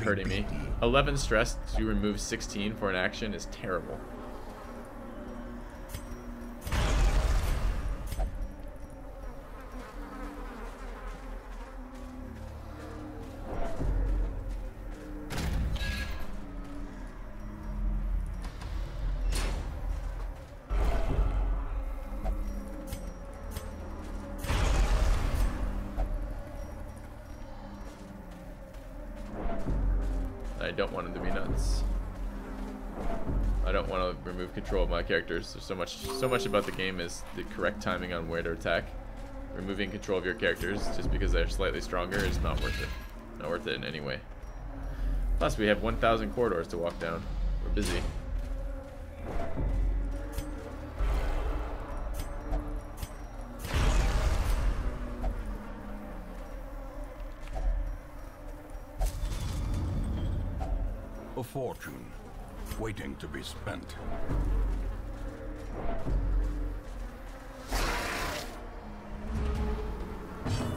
hurting me. 11 stress to remove 16 for an action is terrible. I don't want him to be nuts. I don't want to remove control of my characters. There's so much about the game is the correct timing on where to attack. Removing control of your characters just because they're slightly stronger is not worth it. Not worth it in any way. Plus, we have 1,000 corridors to walk down. We're busy. A fortune, waiting to be spent.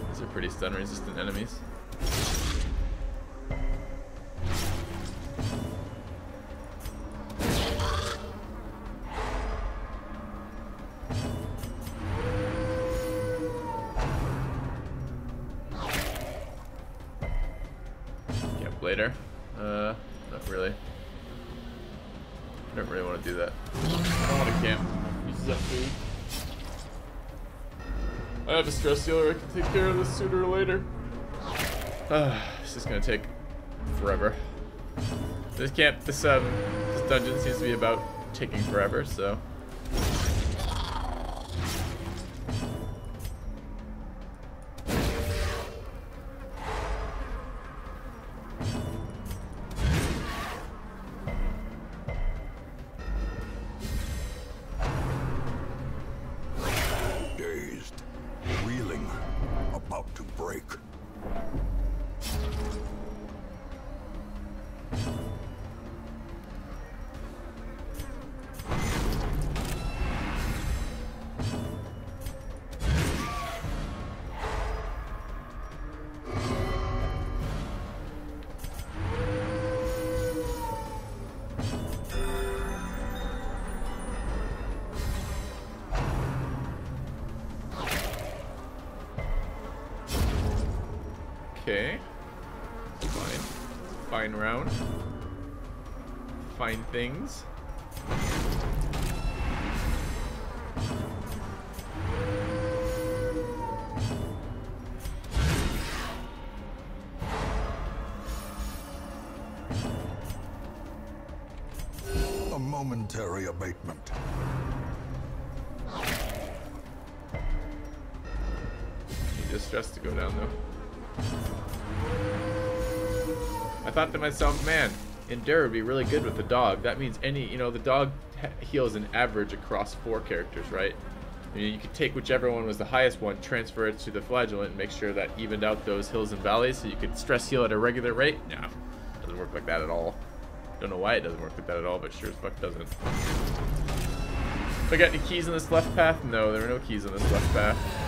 These are pretty stun-resistant enemies. Camp later. Not really. I don't really want to do that. I don't want to camp. Uses up food. I have a stress healer. I can take care of this sooner or later. This is gonna take forever. This dungeon seems to be about taking forever, so. Okay. Fine. Fine round. Fine things. A momentary abatement. Need just stress to go down though. I thought to myself, man, Endure would be really good with the dog. That means the dog heals an average across 4 characters, right? I mean, you could take whichever one was the highest one, transfer it to the Flagellant, and make sure that evened out those hills and valleys so you could stress heal at a regular rate. No, doesn't work like that at all. Don't know why it doesn't work like that at all, but sure as fuck doesn't. If I got any keys on this left path? No, there are no keys on this left path.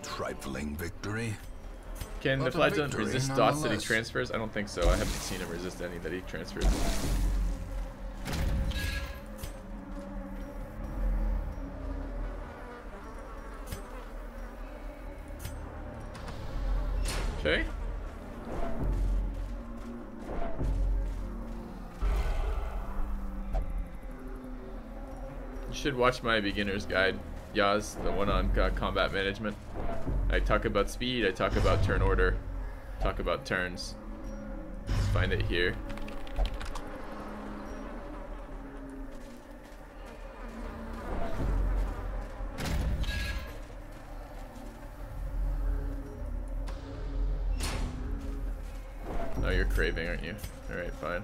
Trifling victory. Can the Flagellant resist dots that he transfers? I don't think so. I haven't seen him resist any that he transfers. Okay. You should watch my beginner's guide, Yaz, the one on combat management. I talk about speed, I talk about turn order, talk about turns. Find it here. Oh, you're craving, aren't you? Alright, fine.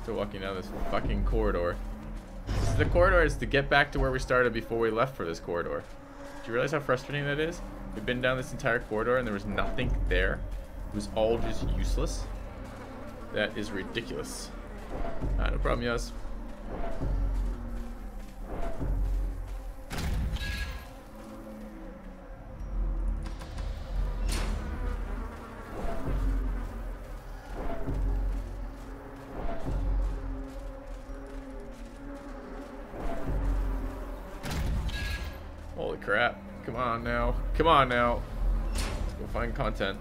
Still walking down this fucking corridor. The corridor is to get back to where we started before we left for this corridor. Do you realize how frustrating that is? We've been down this entire corridor and there was nothing there. It was all just useless. That is ridiculous. No problem, yes. Holy crap. Come on now. Come on now. Let's go find content.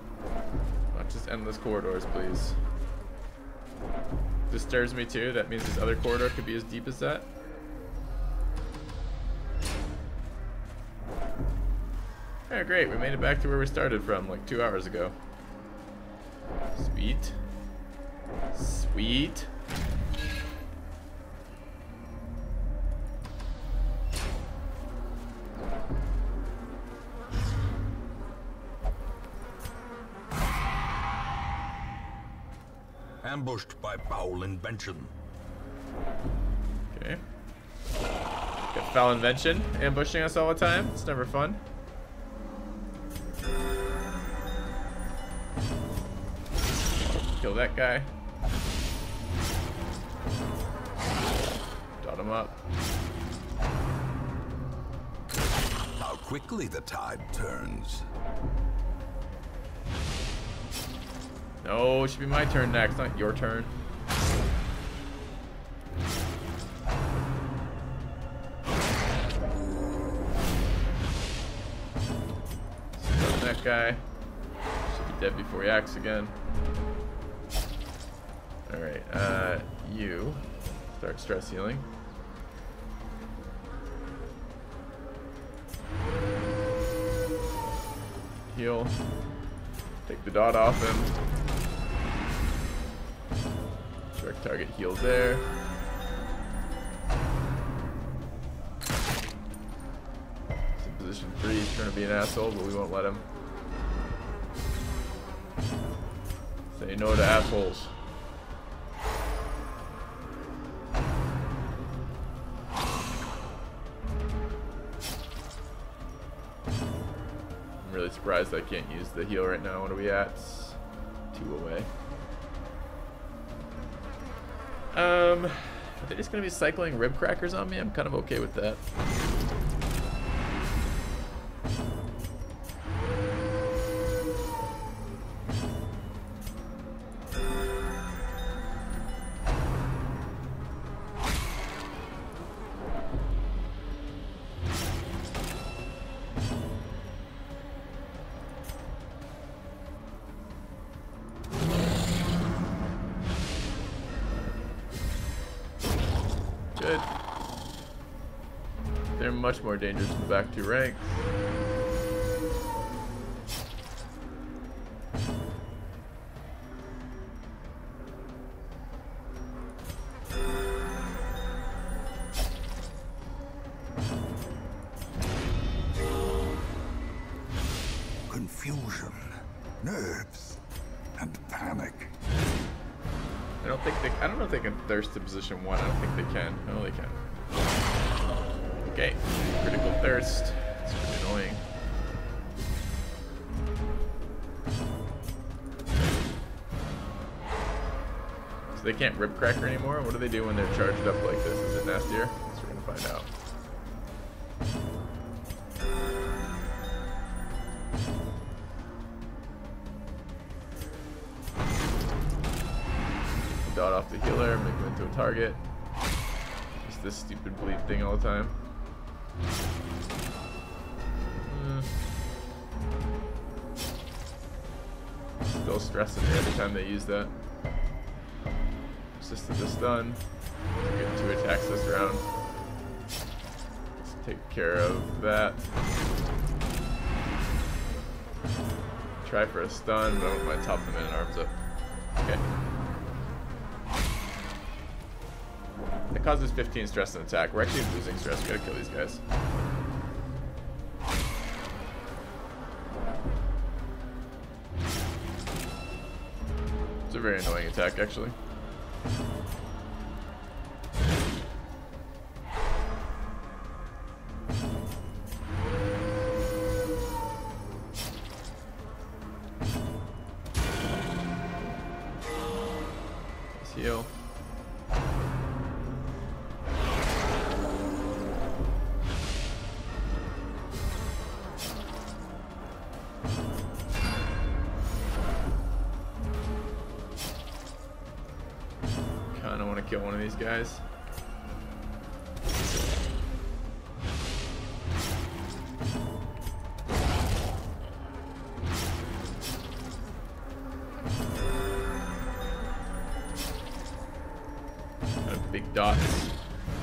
Not just endless corridors, please. Disturbs me too. That means this other corridor could be as deep as that. Yeah, great. We made it back to where we started from like 2 hours ago. Sweet. Sweet. Ambushed by foul invention. Okay. Got foul invention ambushing us all the time. It's never fun. Kill that guy. Dot him up. How quickly the tide turns. No, it should be my turn next, not your turn. Stun that guy. Should be dead before he acts again. Alright, you start stress healing. Heal. Take the dot off him. Direct target heals there. He's in position 3. He's trying to be an asshole, but we won't let him. Say no to assholes. I'm really surprised I can't use the heal right now. What are we at? 2 away. Are they just gonna be cycling rib crackers on me? I'm kind of okay with that. Good. They're much more dangerous in the back 2 ranks. Confusion, nerves, and panic. I don't know if they can thirst to position 1. I don't think they can. No, they can. Okay. Critical thirst. It's really annoying. So they can't rib cracker anymore? What do they do when they're charged up like this? Is it nastier? So we're gonna find out. Dot off the healer, make him into a target. Just this stupid bleed thing all the time. Still stressing me every time they use that. Resisted the stun. Get 2 attacks this round. Let's take care of that. Try for a stun, but I don't want my top the minute arms up. Okay. That causes 15 stress and attack. We're actually losing stress. We gotta kill these guys. It's a very annoying attack, actually. heal. Kinda wanna kill one of these guys.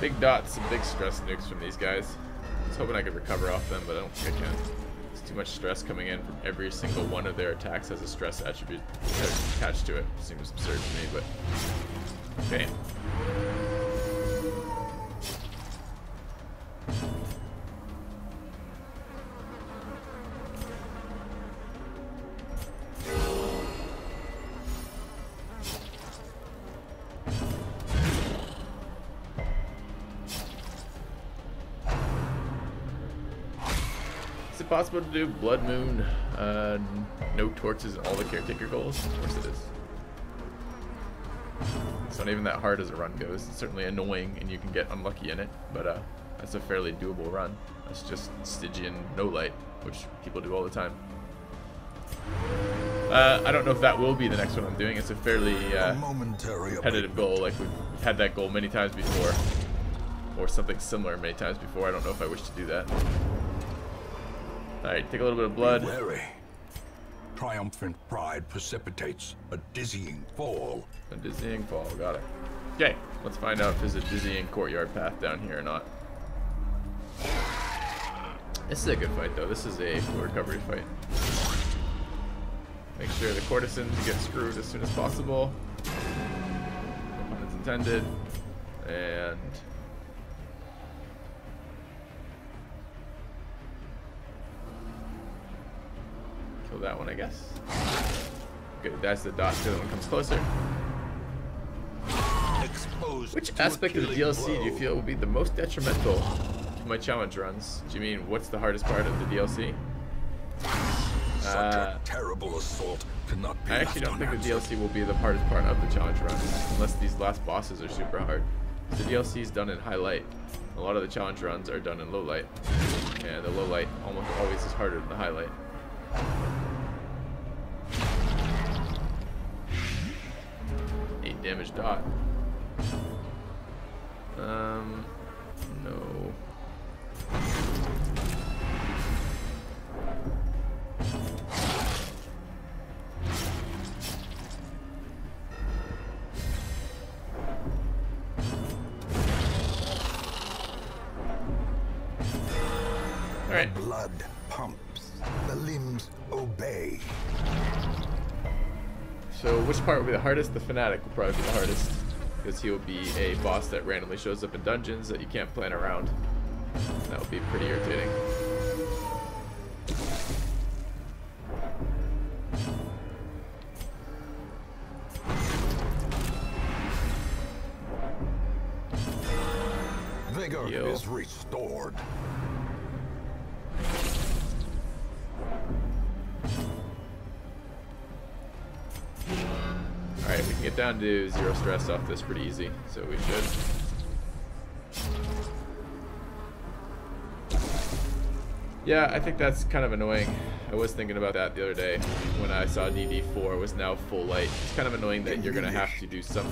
Big dots and big stress nukes from these guys. I was hoping I could recover off them, but I don't think I can. It's too much stress coming in from every single one of their attacks has a stress attribute attached to it. Seems absurd to me, but okay. Is it possible to do Bloodmoon, no torches, and all the caretaker goals? Of course it is. It's not even that hard as a run goes. It's certainly annoying and you can get unlucky in it, but that's a fairly doable run. That's just Stygian no light, which people do all the time. I don't know if that will be the next one I'm doing. It's a fairly competitive goal. Like we've had that goal many times before, or something similar many times before. I don't know if I wish to do that. Alright, take a little bit of blood. Be wary. Triumphant pride precipitates a dizzying fall. A dizzying fall, got it. Okay, let's find out if there's a dizzying courtyard path down here or not. This is a good fight though. This is a full recovery fight. Make sure the courtesans get screwed as soon as possible. No pun intended. And kill that one, I guess. Good, that's the dot so that one comes closer. Which aspect of the DLC do you feel will be the most detrimental to my challenge runs? Do you mean what's the hardest part of the DLC? Such a terrible assault cannot be I actually don't think the DLC will be the hardest part of the challenge runs, unless these last bosses are super hard. The DLC is done in high light. A lot of the challenge runs are done in low light, and the low light almost always is harder than the high light. 8 damage dot. No. All right. The blood pumps, the limbs obey. So which part will be the hardest? The Fanatic will probably be the hardest, because he will be a boss that randomly shows up in dungeons that you can't plan around. That will be pretty irritating. Vigor is restored. Alright, we can get down to 0 stress off this pretty easy, so we should. Yeah, I think that's kind of annoying. I was thinking about that the other day when I saw DD4 was now full light. It's kind of annoying that you're going to have to do some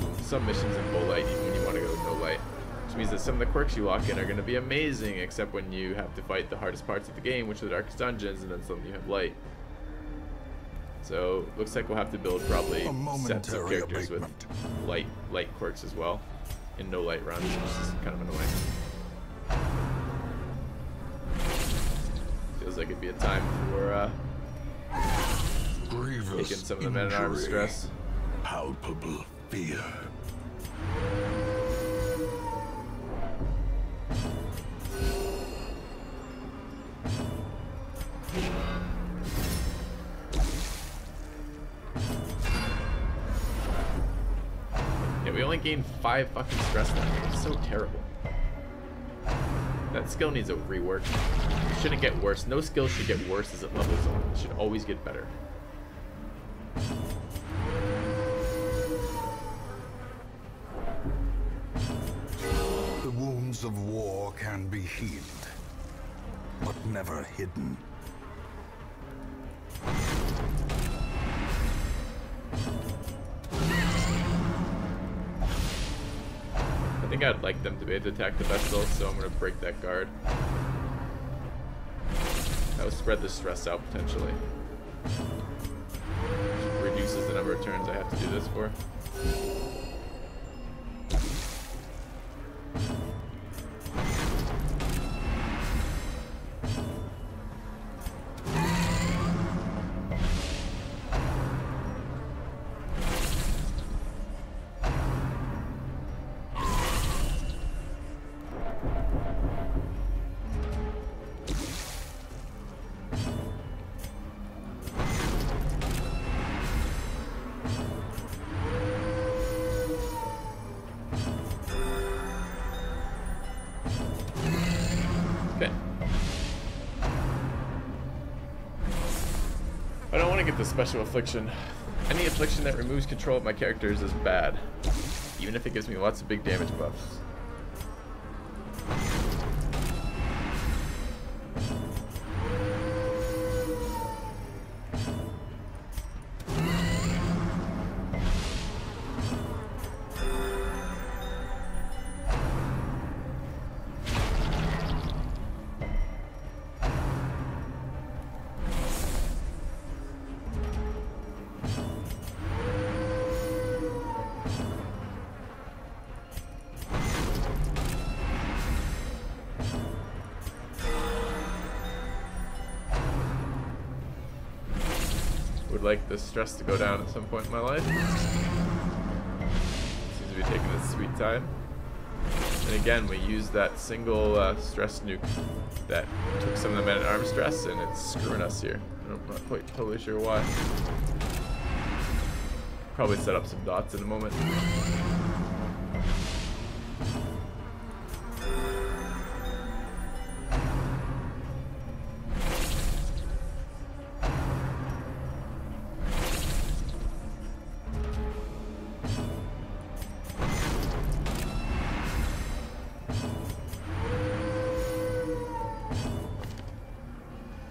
missions in full light even when you want to go no light. Which means that some of the quirks you lock in are going to be amazing, except when you have to fight the hardest parts of the game, which are the darkest dungeons, and then some you have light. So looks like we'll have to build probably sets of characters with light quirks as well in no light runs, which is kind of annoying. Feels like it'd be a time for taking some of the men-at-arms stress. Palpable fear. Yeah, we only gained 5 fucking stress now. It's so terrible. That skill needs a rework. It shouldn't get worse. No skill should get worse as it levels on. It should always get better. healed, but never hidden. I think I'd like them to be able to attack the vessel, so I'm going to break that guard. That would spread the stress out potentially. Reduces the number of turns I have to do this for. I don't want to get the special affliction. Any affliction that removes control of my characters is bad, even if it gives me lots of big damage buffs. Would like the stress to go down at some point in my life. Seems to be taking its sweet time. And again, we used that single stress nuke that took some of the man-at-arms stress, and it's screwing us here. I'm not quite totally sure why. Probably set up some dots in a moment.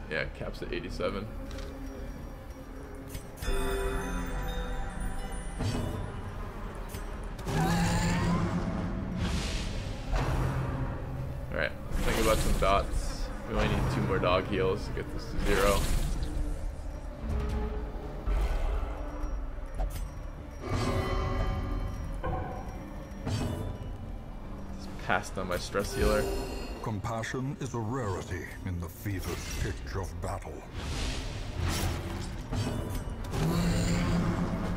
Yeah, caps at 87. Alright, let's think about some dots. We only need 2 more dog heals to get this to 0. Just passed on my stress healer. Compassion is a rarity in the fevered pitch of battle.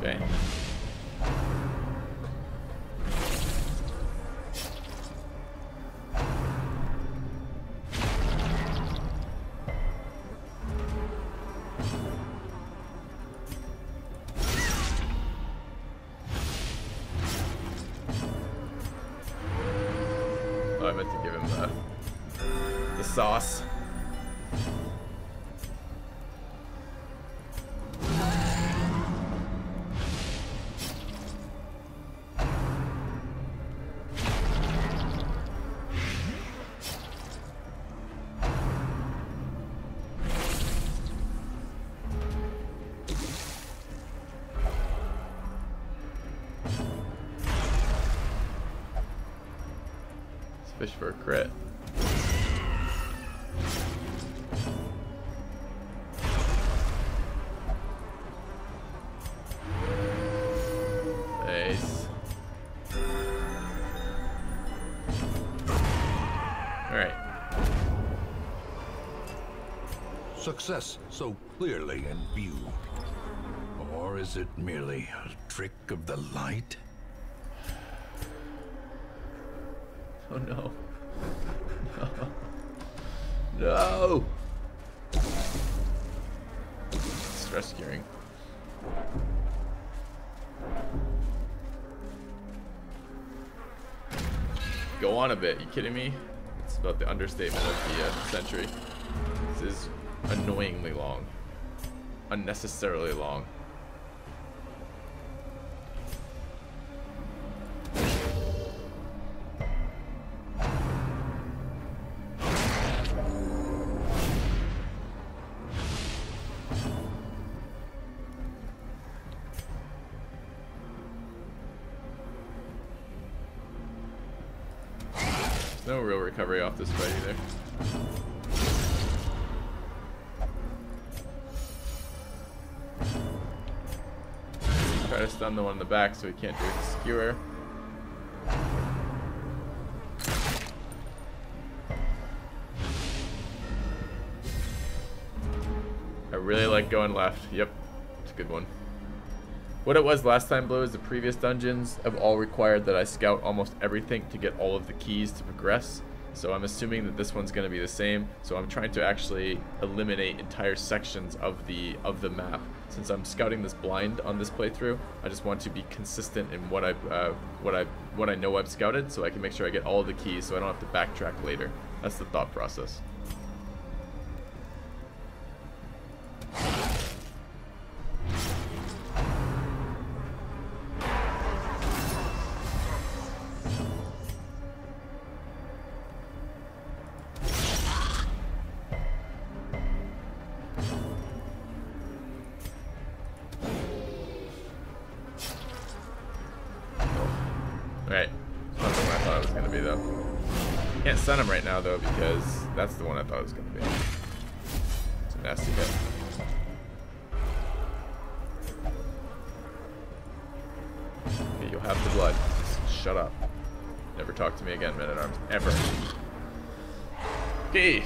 Okay. Oh, I meant to give him the sauce. Fish for a crit. Nice. Alright. Success so clearly in view. Or is it merely a trick of the light? Oh no. No. No. Stress curing. Go on a bit. You kidding me? It's about the understatement of the century. This is annoyingly long. Unnecessarily long. No real recovery off this fight either. Try to stun the one in the back so he can't do a skewer. I really like going left. Yep, it's a good one. What it was last time, Blue, is the previous dungeons have all required that I scout almost everything to get all of the keys to progress. So I'm assuming that this one's going to be the same. So I'm trying to actually eliminate entire sections of the map. Since I'm scouting this blind on this playthrough, I just want to be consistent in what I know I've scouted, so I can make sure I get all of the keys, so I don't have to backtrack later. That's the thought process. Right. That's not the one I thought it was going to be, though. Can't stun him right now, though, because that's the one I thought it was going to be. It's a nasty hit. Okay, you'll have the blood. Just shut up. Never talk to me again, Man-at-Arms. Ever. Okay.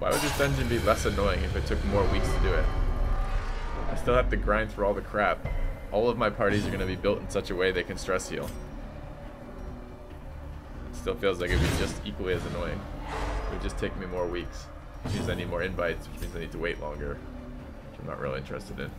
Why would this dungeon be less annoying if it took more weeks to do it? I still have to grind through all the crap. All of my parties are going to be built in such a way they can stress heal. It still feels like it would be just equally as annoying. It would just take me more weeks. Which means I need more invites, which means I need to wait longer. Which I'm not really interested in.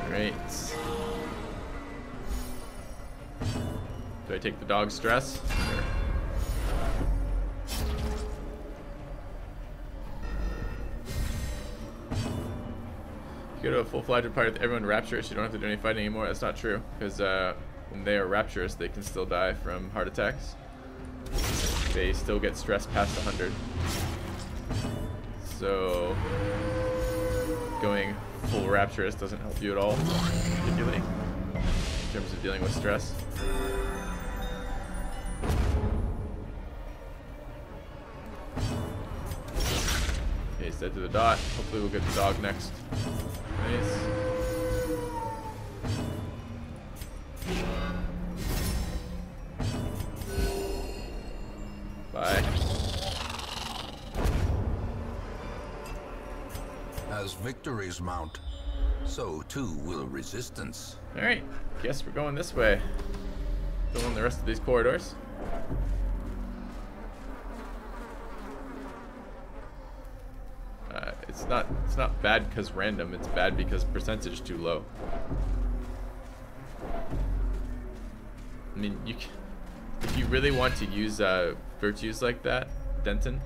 Great. Do I take the dog stress? Sure. You go to a full-fledged party with everyone rapturous, you don't have to do any fighting anymore. That's not true, because when they are rapturous, they can still die from heart attacks. They still get stressed past 100. So going full rapturous doesn't help you at all, particularly in terms of dealing with stress. Okay, he's dead to the dot. Hopefully we'll get the dog next. Nice. Bye. As victories mount, so too will resistance. Alright, guess we're going this way. Filling the rest of these corridors. It's not bad because random, it's bad because percentage is too low. I mean, if you really want to use virtues like that, Denton,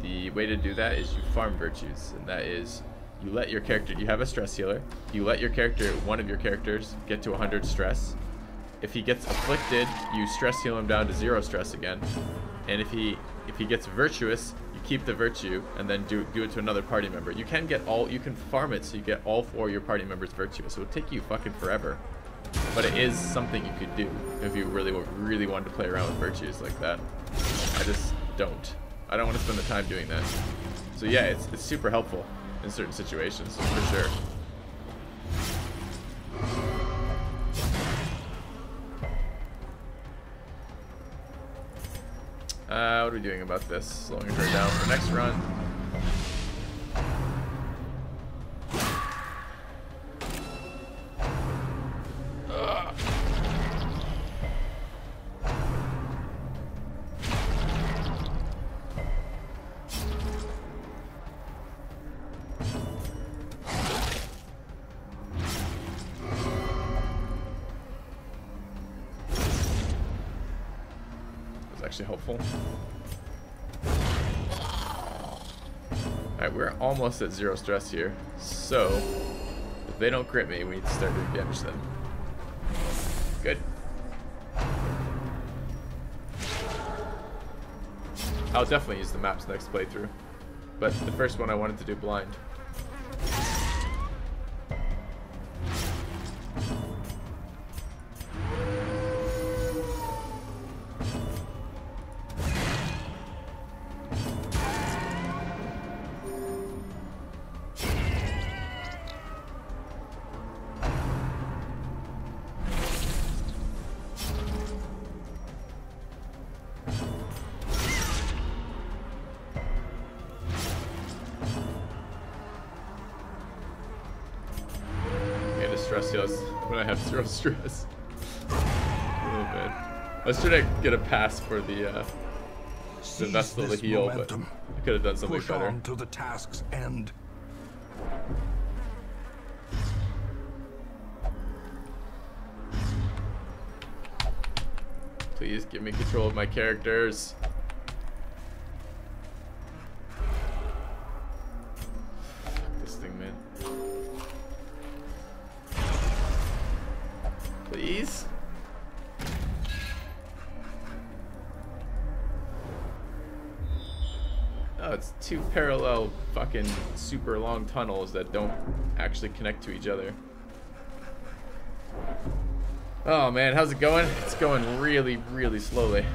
the way to do that is you farm virtues, and that is you let your character, you have a stress healer, you let your character, one of your characters, get to 100 stress. If he gets afflicted, you stress heal him down to 0 stress again. And if he gets virtuous, you keep the virtue and then do it to another party member. You can farm it so you get all 4 of your party members virtuous. So it would take you fucking forever. But it is something you could do if you really wanted to play around with virtues like that. I just don't. I don't want to spend the time doing that. So yeah, it's super helpful. in certain situations, for sure. What are we doing about this? Slowing her down for next run. Actually helpful. Alright, we're almost at 0 stress here. So, if they don't crit me, we need to start doing damage then. Good. I'll definitely use the maps next playthrough. But the first one I wanted to do blind. Stress heals when I have 0 stress. Oh man. I was trying to get a pass for the Vestal to heal, momentum, but I could have done something better. On to the task's end. Please give me control of my characters. Fuck this thing, man. Please? Oh, it's 2 parallel fucking super long tunnels that don't actually connect to each other. Oh man, how's it going? It's going really, really slowly.